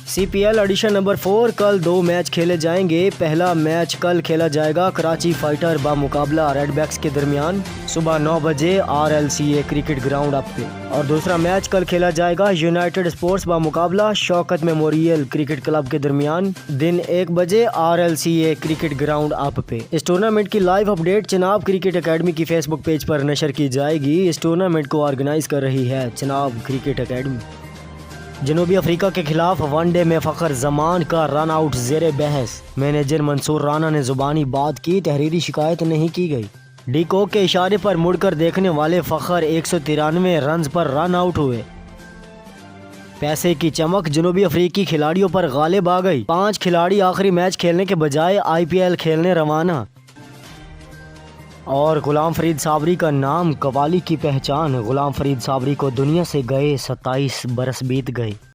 CPL addition number 4 कल 2 match खेले जाएंगे। पहला मैच कल खेला जाएगा कराची फाइटर बामुकाबला रेडबैक्स के दरमियान सुबह 9 बजे RLCA क्रिकेट ग्राउंड अप पे, और दूसरा मैच कल खेला जाएगा यूनाइटेड स्पोर्ट्स बामुकाबला शौकत मेमोरियल क्रिकेट क्लब के दरमियान दिन 1 बजे RLCA क्रिकेट ग्राउंड अप पे। इस टूर्नामेंट की live update Chenab cricket academy की फेसबुक पेज पर नशर की जाएगी। इस टूर्नामेंट को ऑर्गेनाइज कर रही है चनाब क्रिकेट एकेडमी। जनूबी अफ्रीका के खिलाफ वनडे में फ़खर जमान का रन आउट ज़ेरे बहस। मैनेजर मंसूर राना ने ज़ुबानी बात की, तहरीरी शिकायत नहीं की गई। डी कॉक के इशारे पर मुड़कर देखने वाले फ़खर 193 रन्स पर रन आउट हुए। पैसे की चमक जनूबी अफ्रीकी खिलाड़ियों पर गालिब आ गई। 5 खिलाड़ी आखिरी मैच खेलने के बजाय IPL खेलने रवाना। और गुलाम फरीद साबरी का नाम कवाली की पहचान। गुलाम फरीद साबरी को दुनिया से गए 27 बरस बीत गए।